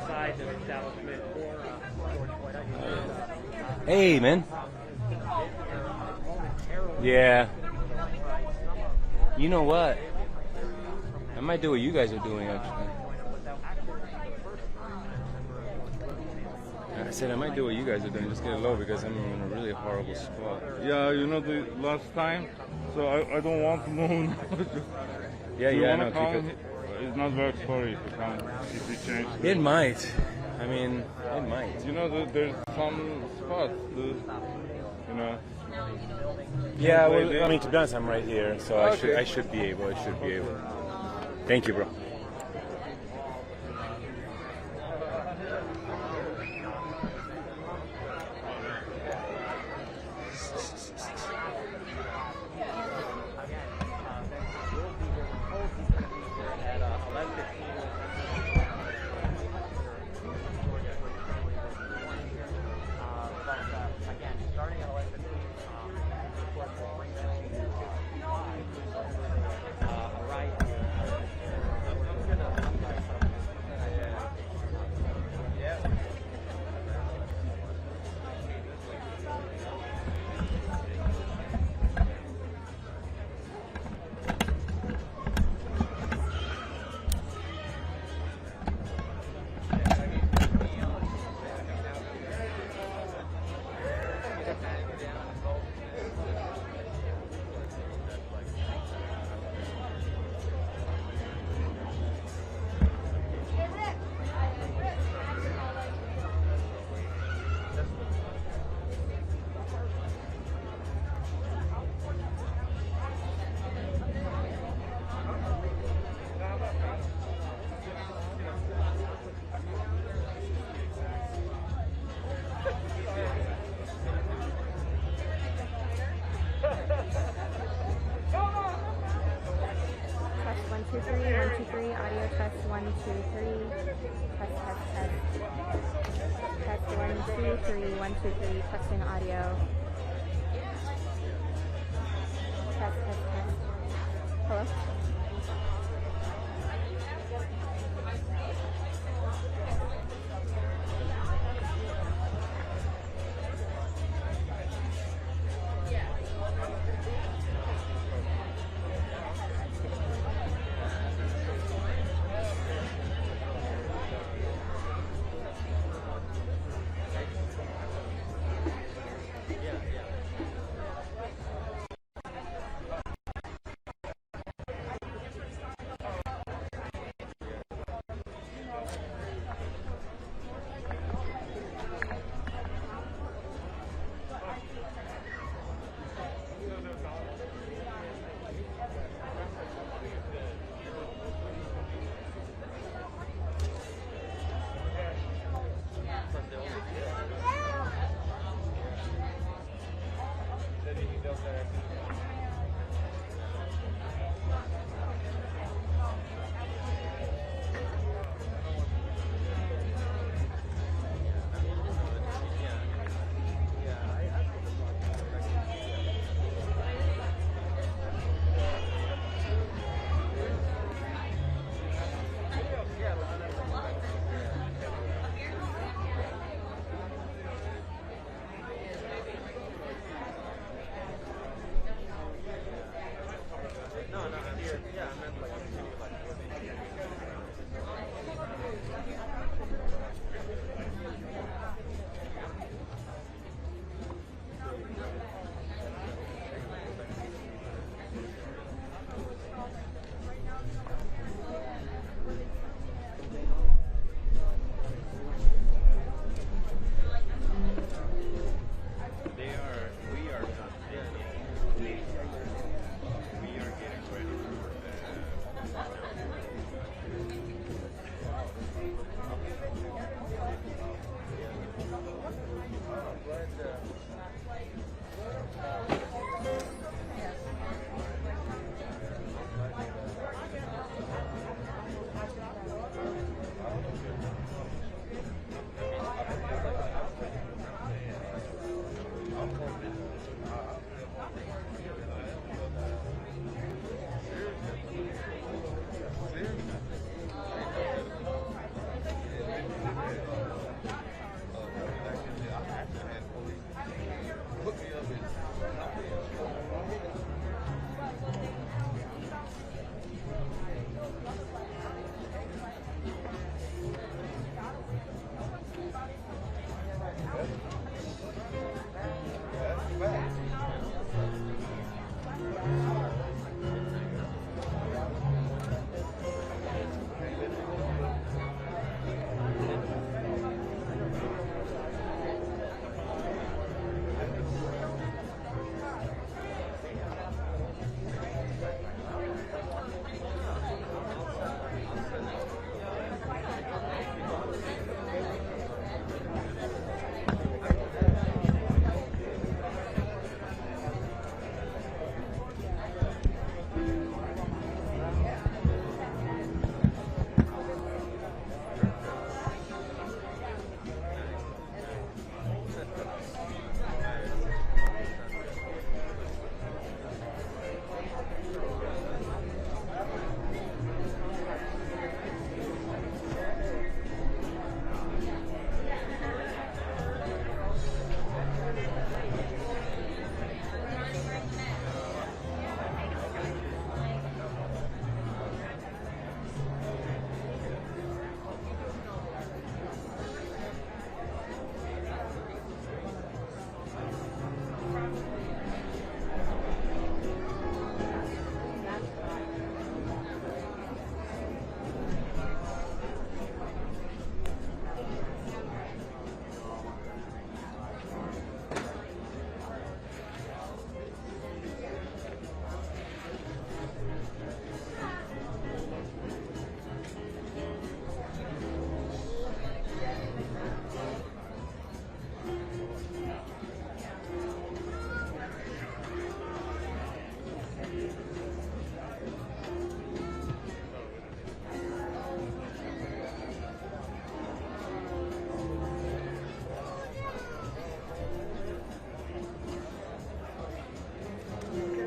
sides of the establishment for George Floyd. Hey, man. Yeah. You know what? I might do what you guys are doing, actually. I said I might do what you guys are doing, just get low because I'm in a really horrible spot. Yeah, you know the last time, so I don't want to move. Yeah, you yeah, wanna no, come? keep it. It's not very scary if you come, if you change. It might. I mean, it might. You know, there's some spots, you know. Yeah, well, I mean, to be honest, I'm right here, so Okay. I should be able. Thank you, bro. Audio test 1 2 3. Test. Test 1 2 3 1 2 3. Testing audio. Test. Hello.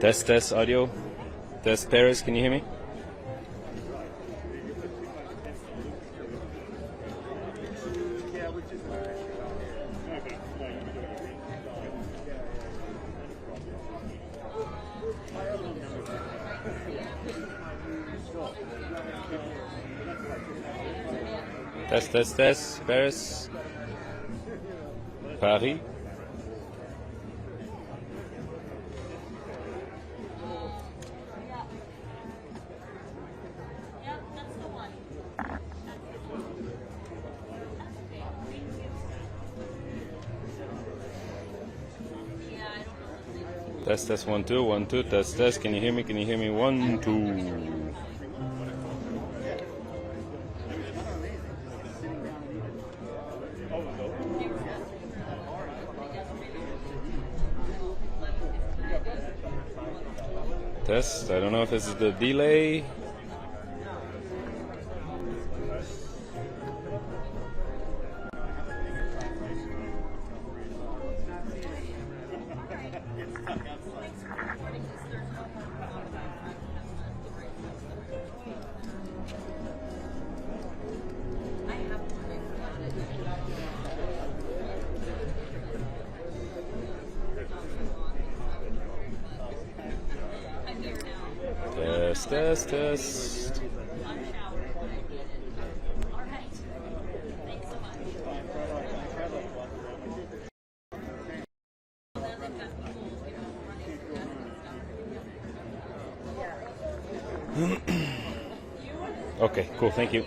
Test audio. Test Paris, can you hear me? Test, Paris. Paris. Test 1 2 1 2 test. Can you hear me? 1 2. Test. I don't know if this is the delay. Test. Okay, cool, thank you.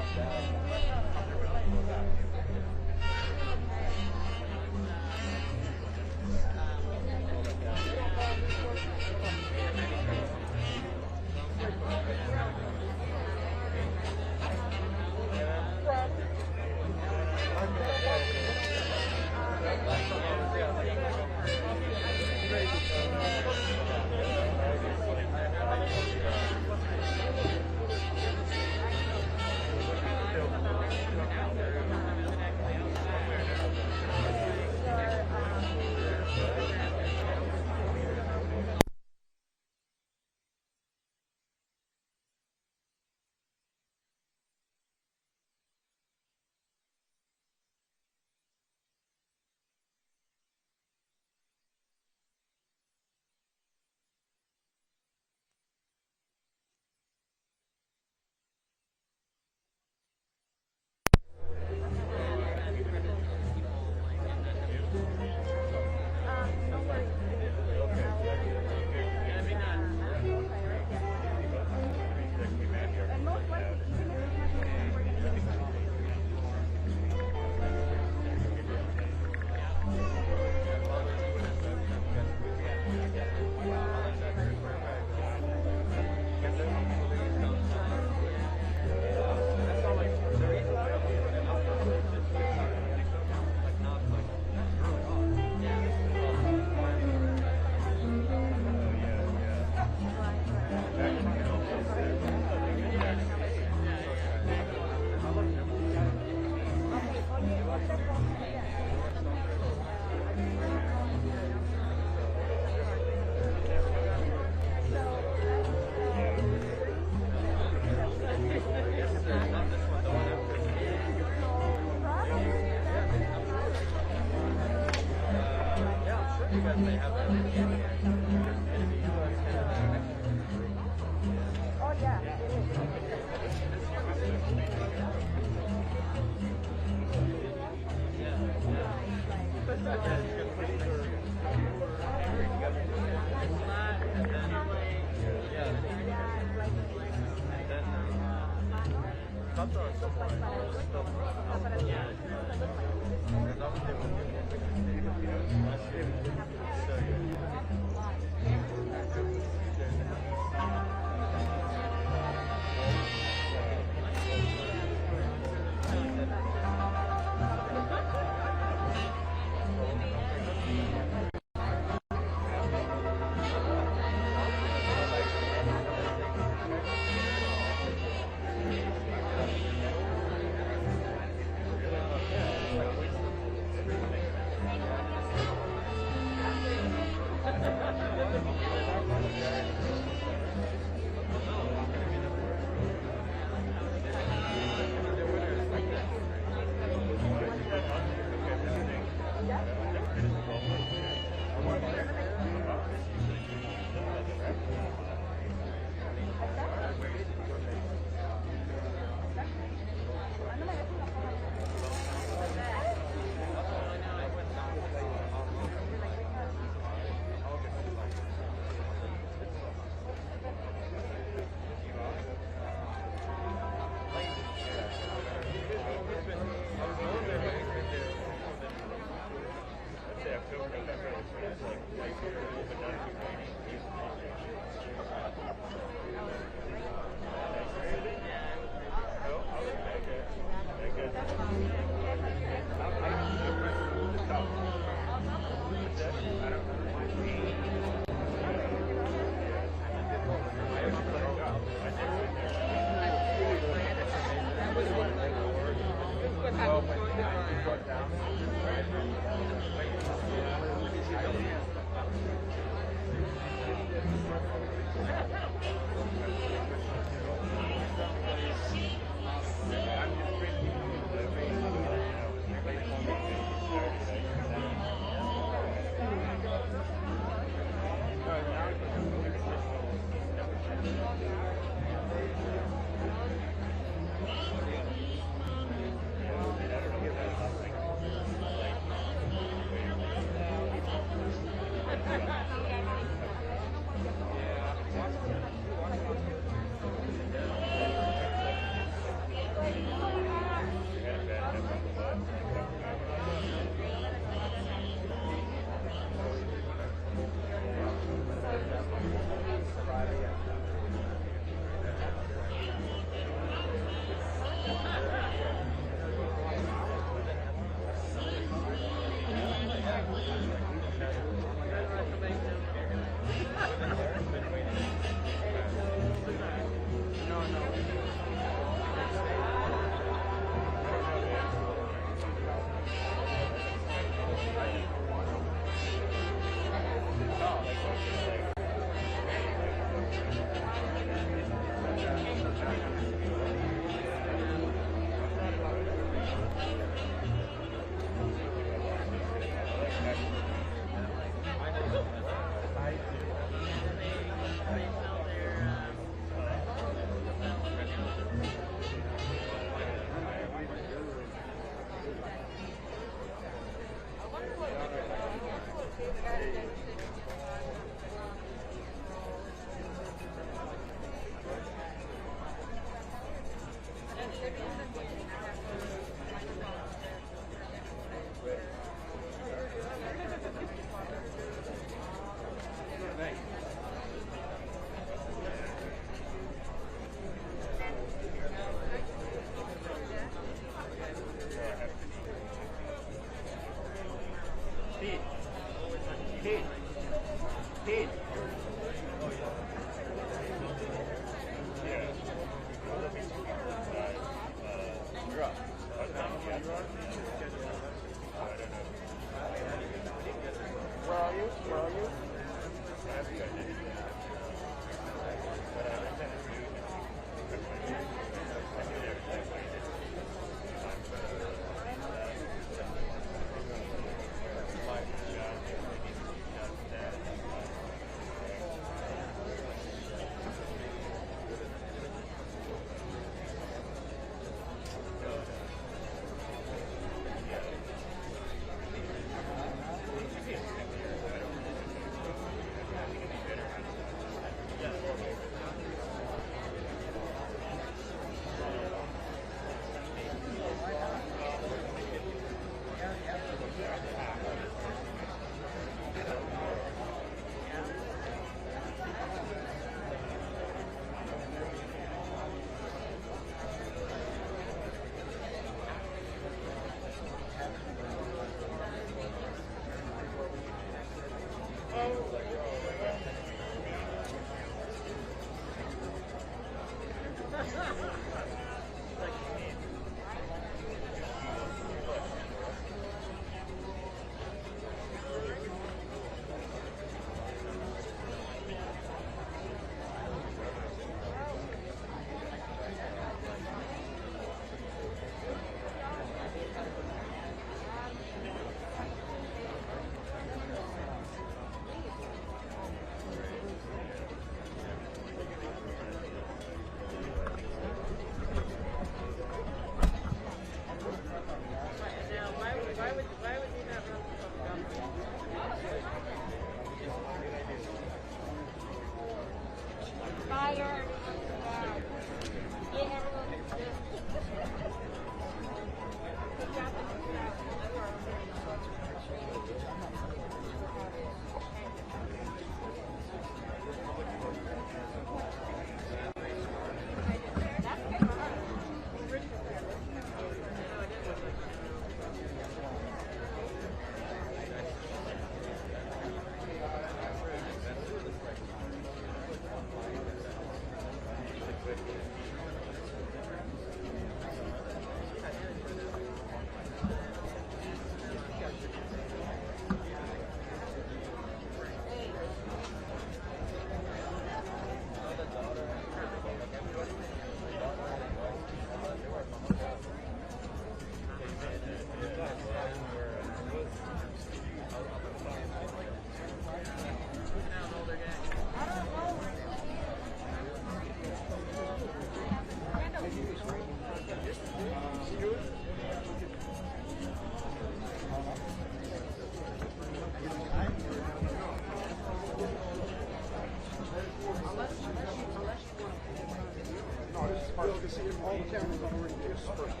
All the cameras are already there. First.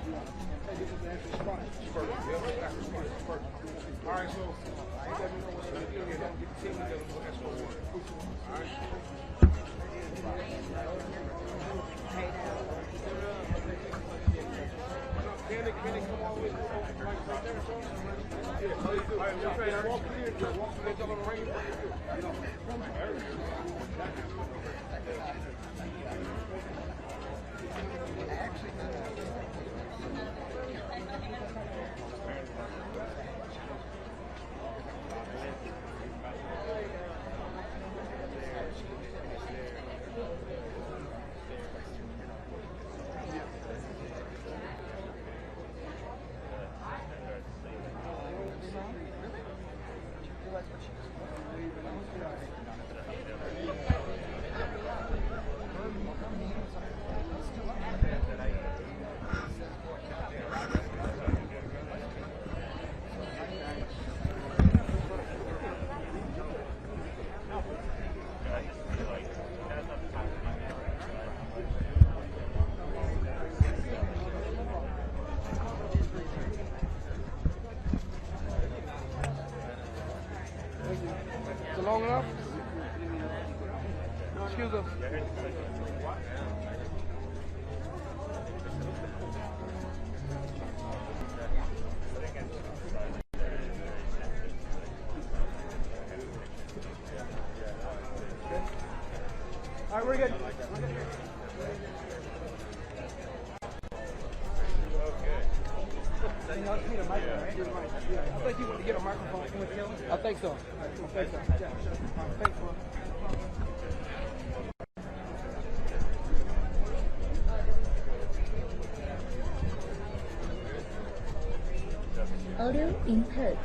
Hey, this is the actual spot. First. All right, so let me know what you're doing. Don't get the team together for Expo 1. All right. Can they come all the way right there? Yeah, please do. All right, walk through here. Walk through there. On the ring. Long enough? Excuse us. All right, we're good. I think you want to get a microphone. I think so. Thanks, bro. Audio input.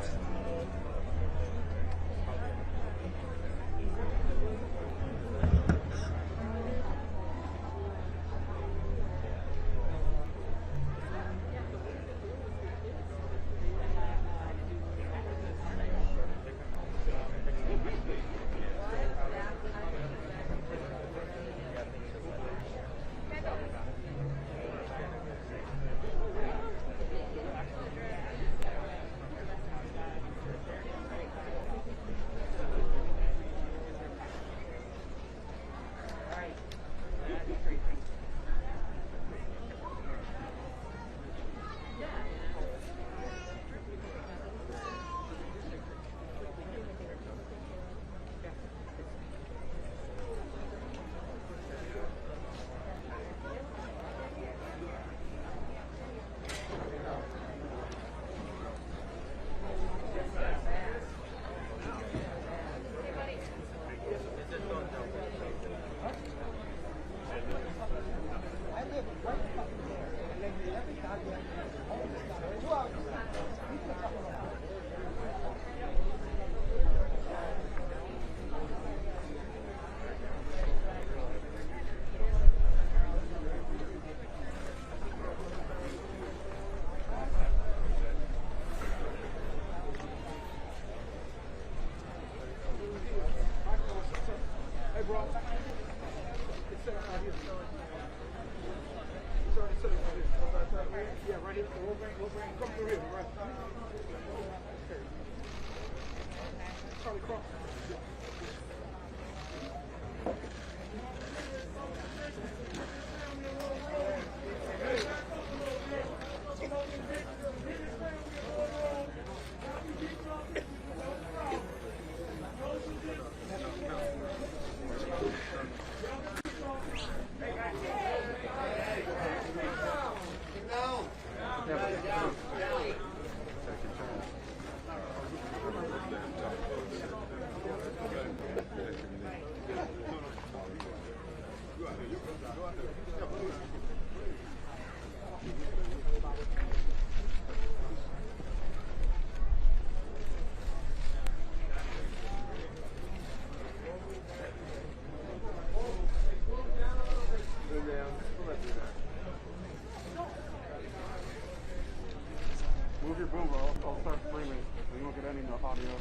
Move your boom, bro. I'll start streaming. You won't get any audio.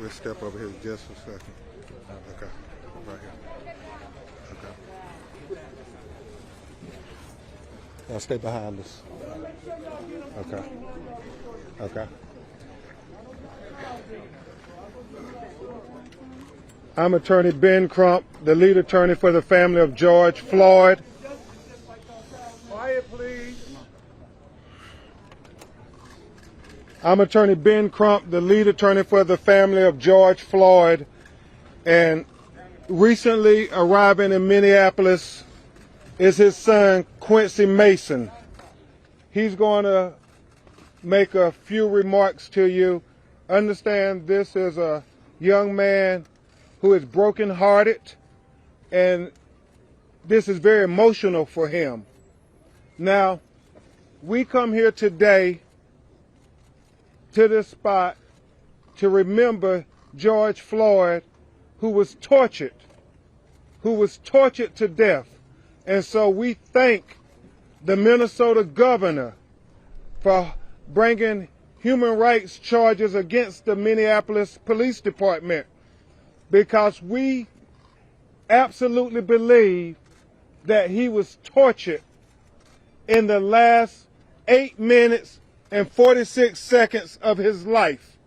We'll step over here just a second. Okay, right here. Okay. Now stay behind us. Okay. Okay. I'm Attorney Ben Crump, the lead attorney for the family of George Floyd. Quiet, please. I'm Attorney Ben Crump, the lead attorney for the family of George Floyd, and recently arriving in Minneapolis is his son, Quincy Mason. He's going to make a few remarks to you. Understand this is a young man who is brokenhearted, and this is very emotional for him. Now, we come here today to this spot to remember George Floyd, who was tortured to death. And so we thank the Minnesota governor for bringing human rights charges against the Minneapolis Police Department, because we absolutely believe that he was tortured in the last 8 minutes and 46 seconds of his life.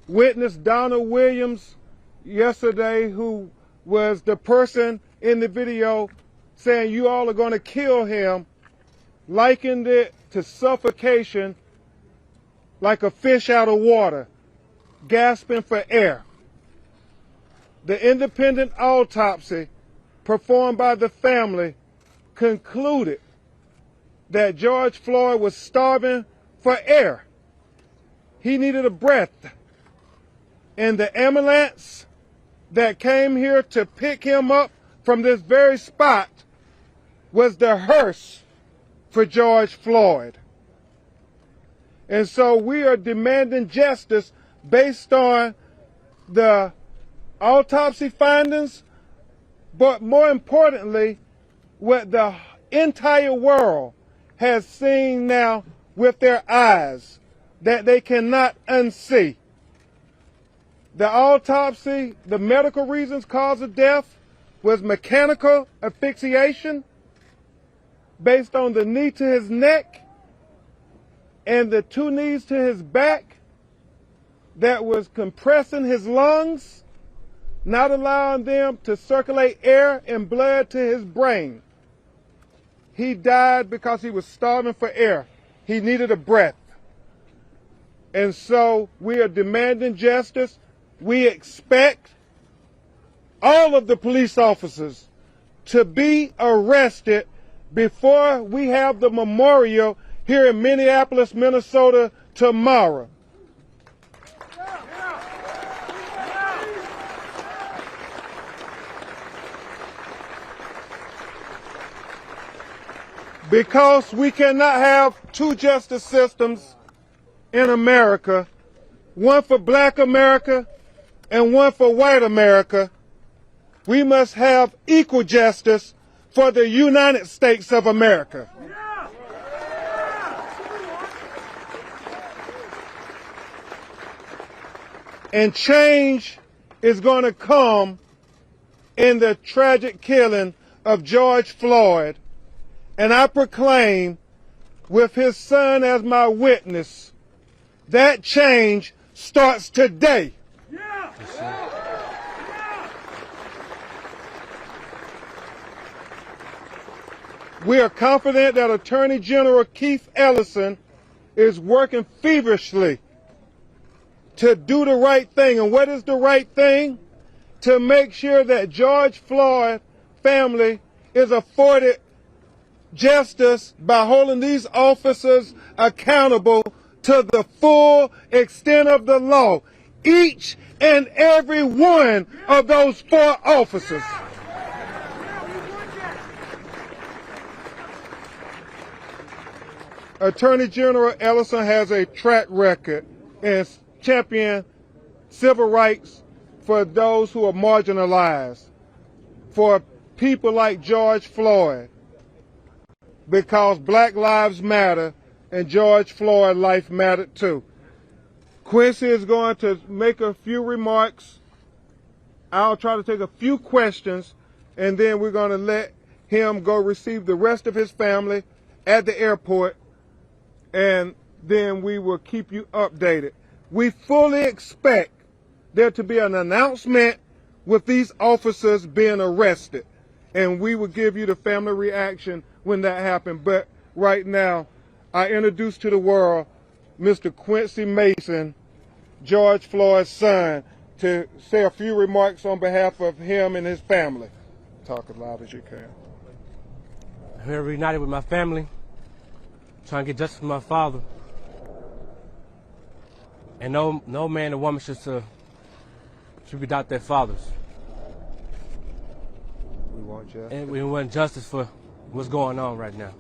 Witness Donna Williams yesterday, who was the person in the video saying you all are going to kill him, likened it to suffocation, like a fish out of water, gasping for air. The independent autopsy performed by the family concluded that George Floyd was starving for air. He needed a breath. And the ambulance that came here to pick him up from this very spot was the hearse for George Floyd. And so we are demanding justice based on the autopsy findings, but more importantly, what the entire world has seen now with their eyes that they cannot unsee. The autopsy, the medical reasons cause of death was mechanical asphyxiation based on the knee to his neck and the 2 knees to his back that was compressing his lungs, not allowing them to circulate air and blood to his brain. He died because he was starving for air. He needed a breath. And so we are demanding justice. We expect all of the police officers to be arrested before we have the memorial here in Minneapolis, Minnesota tomorrow. Because we cannot have 2 justice systems in America, one for black America and one for white America. We must have equal justice for the United States of America. And change is going to come in the tragic killing of George Floyd. And I proclaim, with his son as my witness, that change starts today. We are confident that Attorney General Keith Ellison is working feverishly to do the right thing. And what is the right thing? To make sure that George Floyd family is afforded justice by holding these officers accountable to the full extent of the law. Each and every one of those 4 officers. Attorney General Ellison has a track record in championing civil rights for those who are marginalized, for people like George Floyd, because Black Lives Matter and George Floyd's life mattered too. Quincy is going to make a few remarks. I'll try to take a few questions, and then we're going to let him go receive the rest of his family at the airport, and then we will keep you updated. We fully expect there to be an announcement with these officers being arrested, and we will give you the family reaction when that happens. But right now, I introduce to the world Mr. Quincy Mason, George Floyd's son, to say a few remarks on behalf of him and his family. Talk as loud as you can. I'm here reunited with my family, trying to get justice for my father. And no man or woman should be without their fathers. We want justice. And we want justice for what's going on right now.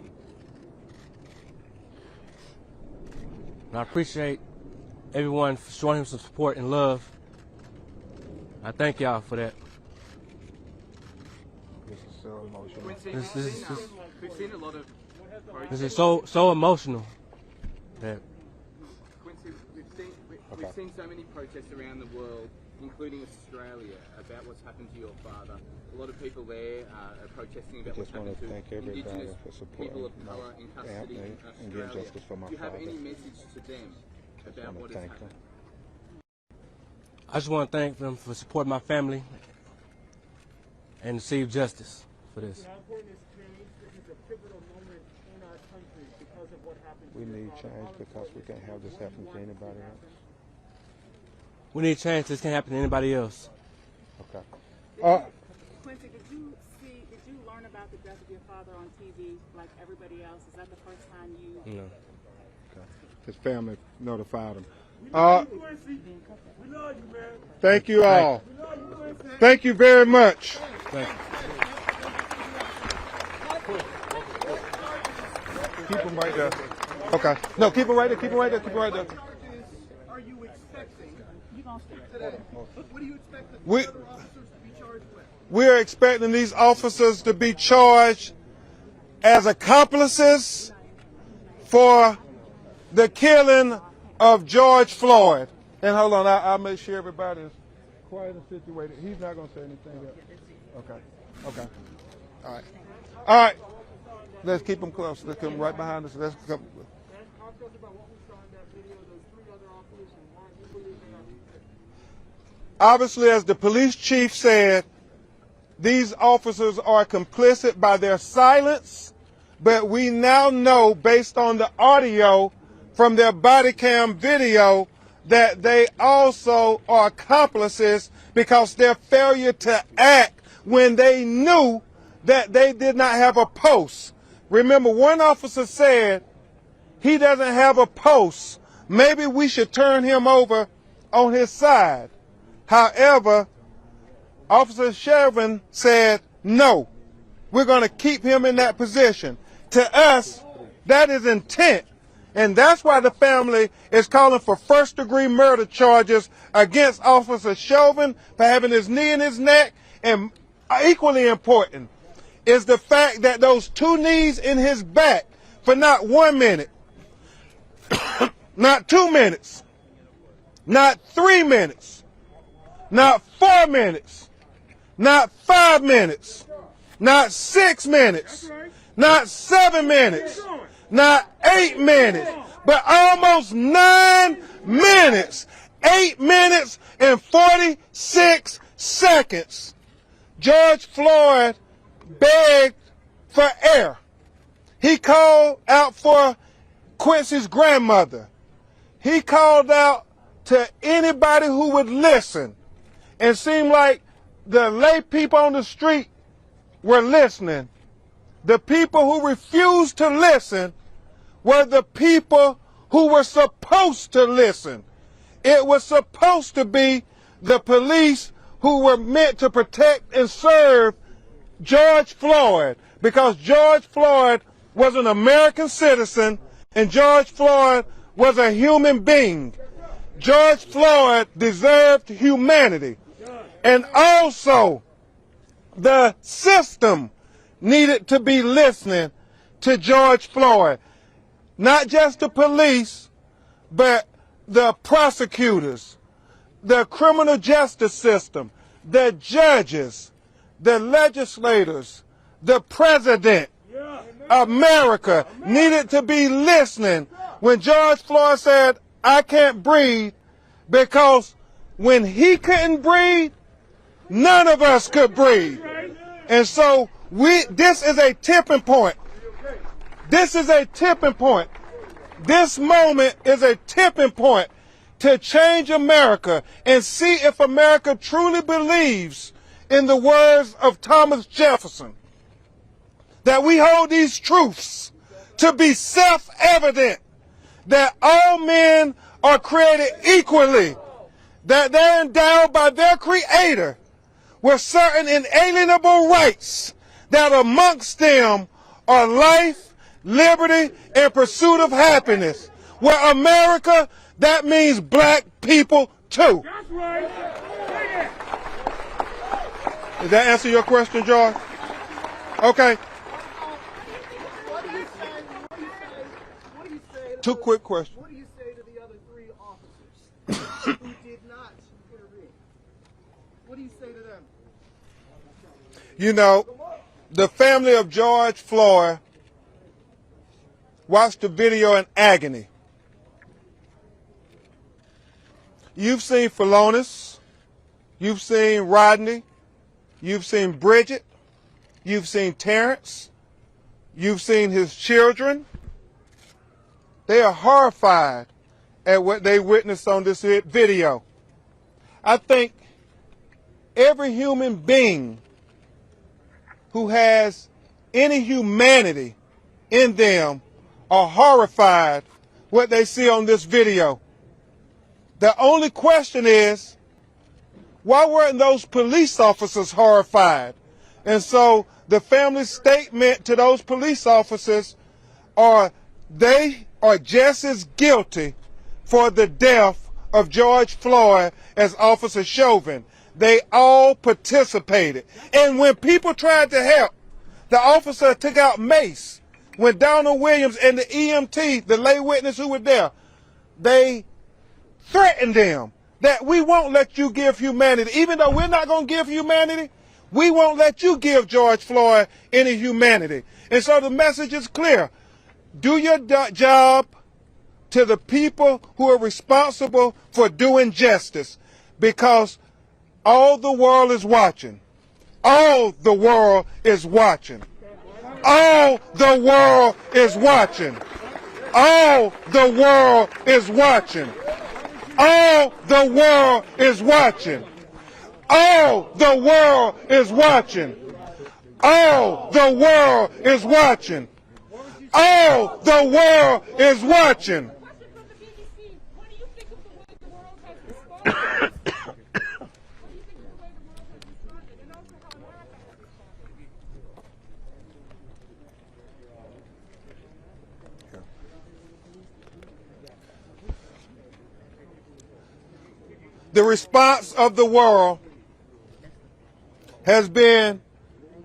And I appreciate everyone for showing him some support and love. I thank y'all for that. This is so emotional. We've seen a lot of This is so emotional. That Quincy, we've seen so many protests around the world, including Australia, about what's happened to your father. A lot of people there are protesting about what's happened to Indigenous people of colour in custody in Australia. Do you have any message to them about what has happened? I just want to thank them for supporting my family and receive justice for this. We need change because we can't have this happen to anybody else. We need change. This can't happen to anybody else. Okay. Quincy, did you learn about the death of your father on TV like everybody else? Is that the first time you? No. Okay. His family notified him. Thank you all. Thank you very much. Thank you. Keep him right there. Okay. No, keep him right there. Keep him right there. Keep him right there. Are you expecting? What do you expect the We- other officers to be charged with? We're expecting these officers to be charged as accomplices for the killing of George Floyd. And hold on, I'll make sure everybody is quiet and situated. He's not going to say anything else. Okay. All right. All right. Let's keep them close. Let's come right behind us. Let's come. Obviously, as the police chief said, these officers are complicit by their silence, but we now know, based on the audio from their body cam video, that they also are accomplices because their failure to act when they knew that they did not have a post. Remember, one officer said, he doesn't have a post. Maybe we should turn him over on his side. However, Officer Shervin said, no, we're going to keep him in that position. To us, that is intent. And that's why the family is calling for first-degree murder charges against Officer Chauvin for having his knee in his neck. And equally important is the fact that those 2 knees in his back for not 1 minute, not 2 minutes, not 3 minutes, not 4 minutes, not 5 minutes, not 6 minutes, not 7 minutes, not 8 minutes, but almost 9 minutes, 8 minutes and 46 seconds. George Floyd begged for air. He called out for Quincy's grandmother. He called out to anybody who would listen. It seemed like the lay people on the street were listening. The people who refused to listen were the people who were supposed to listen. It was supposed to be the police who were meant to protect and serve George Floyd, because George Floyd was an American citizen and George Floyd was a human being. George Floyd deserved humanity. And also, the system needed to be listening to George Floyd. Not just the police, but the prosecutors, the criminal justice system, the judges, the legislators, the president, America needed to be listening when George Floyd said, "I can't breathe," because when he couldn't breathe, none of us could breathe. And so this is a tipping point. This is a tipping point. This moment is a tipping point to change America and see if America truly believes in the words of Thomas Jefferson, that we hold these truths to be self-evident, that all men are created equally, that they're endowed by their Creator with certain inalienable rights, that amongst them are life, liberty, and pursuit of happiness. Where America, that means black people too. That's right. Does that answer your question, George? Okay. Two quick questions. What do you say to the other 3 officers who did not intervene? What do you say to them? You know, the family of George Floyd watched the video in agony. You've seen Philonis, you've seen Rodney, you've seen Bridget, you've seen Terrence, you've seen his children. They are horrified at what they witnessed on this video. I think every human being who has any humanity in them are horrified what they see on this video. The only question is, why weren't those police officers horrified? And so the family's statement to those police officers are they are just as guilty for the death of George Floyd as Officer Chauvin. They all participated. And when people tried to help, the officer took out mace. When Donald Williams and the EMT, the lay witness who were there, they threatened them that we won't let you give humanity. Even though we're not going to give humanity, we won't let you give George Floyd any humanity. And so the message is clear. Do your job to the people who are responsible for doing justice, because all the world is watching. All the world is watching. All the world is watching. All the world is watching. All the world is watching. All the world is watching. All the world is watching. All the world is watching. The response of the world has been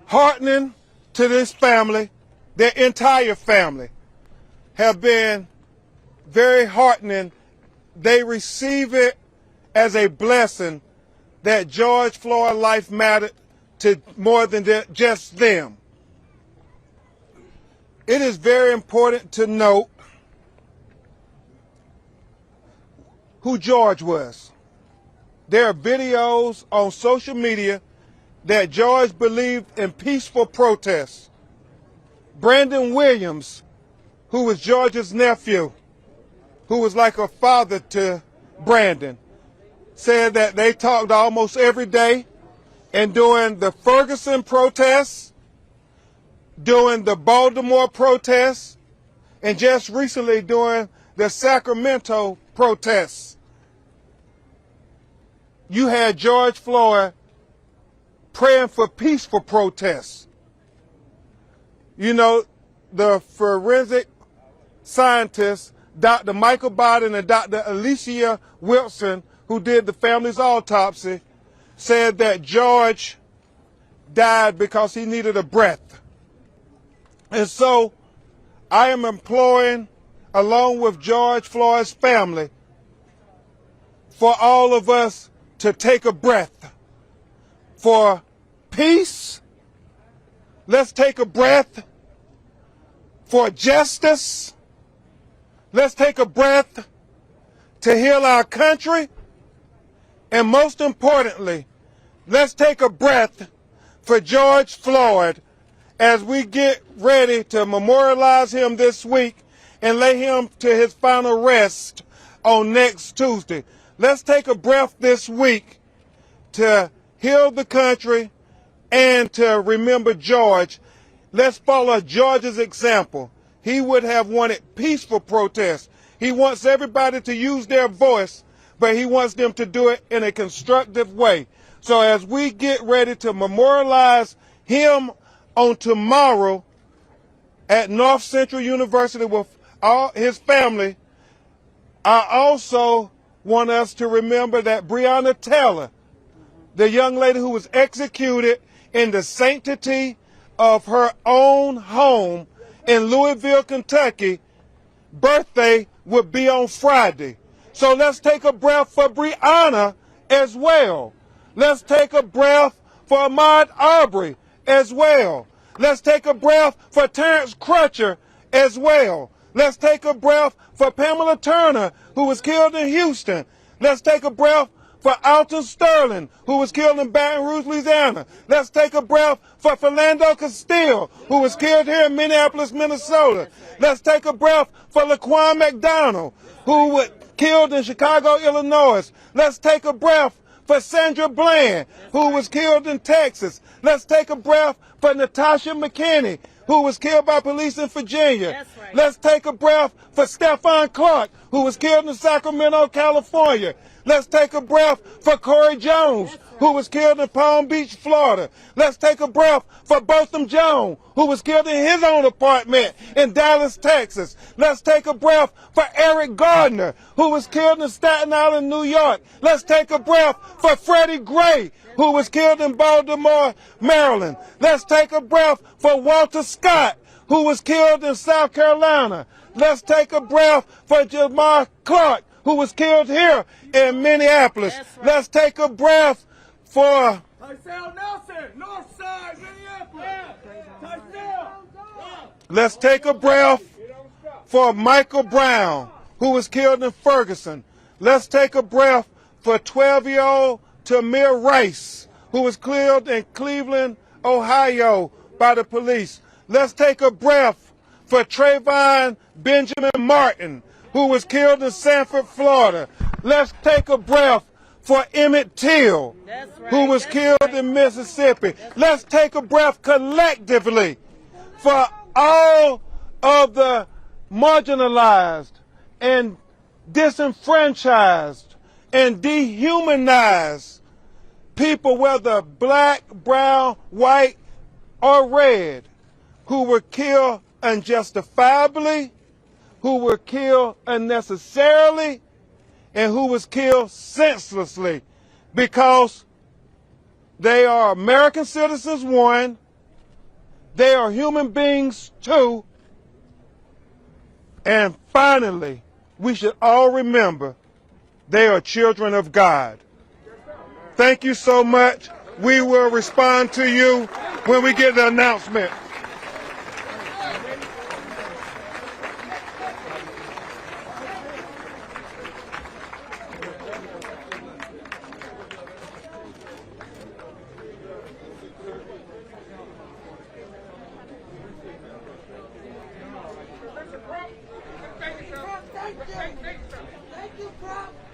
heartening to this family. Their entire family have been very heartening. They receive it as a blessing that George Floyd's life mattered to more than just them. It is very important to note who George was. There are videos on social media that George believed in peaceful protests. Brandon Williams, who was George's nephew, who was like a father to Brandon, said that they talked almost every day, and during the Ferguson protests, during the Baltimore protests, and just recently during the Sacramento protests, you had George Floyd praying for peaceful protests. You know, the forensic scientists, Dr. Michael Biden and Dr. Alicia Wilson, who did the family's autopsy, said that George died because he needed a breath. And so I am imploring, along with George Floyd's family, for all of us to take a breath. For peace, let's take a breath. For justice, let's take a breath to heal our country. And most importantly, let's take a breath for George Floyd as we get ready to memorialize him this week and lay him to his final rest on next Tuesday. Let's take a breath this week to heal the country and to remember George. Let's follow George's example. He would have wanted peaceful protests. He wants everybody to use their voice, but he wants them to do it in a constructive way. So as we get ready to memorialize him on tomorrow at North Central University with all his family, I also want us to remember that Breonna Taylor, the young lady who was executed in the sanctity of her own home in Louisville, Kentucky, birthday would be on Friday. So let's take a breath for Breonna as well. Let's take a breath for Ahmaud Arbery as well. Let's take a breath for Terrence Crutcher as well. Let's take a breath for Pamela Turner, who was killed in Houston. Let's take a breath for Alton Sterling, who was killed in Baton Rouge, Louisiana. Let's take a breath for Philando Castile, who was killed here in Minneapolis, Minnesota. Let's take a breath for Laquan McDonald, who was killed in Chicago, Illinois. Let's take a breath for Sandra Bland, who was killed in Texas. Let's take a breath for Natasha McKinney, who was killed by police in Virginia. That's right. Let's take a breath for Stephon Clark, who was killed in Sacramento, California. Let's take a breath for Corey Jones, who was killed in Palm Beach, Florida. Let's take a breath for Botham Jones, who was killed in his own apartment in Dallas, Texas. Let's take a breath for Eric Gardner, who was killed in Staten Island, New York. Let's take a breath for Freddie Gray, who was killed in Baltimore, Maryland. Let's take a breath for Walter Scott, who was killed in South Carolina. Let's take a breath for Jamar Clark, who was killed here in Minneapolis. Right. Let's take a breath for Tysell Nelson, North Side, Minneapolis. Let's take a breath for Michael Brown, who was killed in Ferguson. Let's take a breath for 12-year-old Tamir Rice, who was killed in Cleveland, Ohio by the police. Let's take a breath for Trayvon Benjamin Martin, who was killed in Sanford, Florida. Let's take a breath for Emmett Till, who was killed in Mississippi. Let's take a breath collectively for all of the marginalized and disenfranchised and dehumanized people, whether black, brown, white, or red, who were killed unjustifiably, who were killed unnecessarily, and who was killed senselessly because they are American citizens, one, they are human beings, two, and finally, we should all remember they are children of God. Thank you so much. We will respond to you when we get the announcement. Thank you, Prop.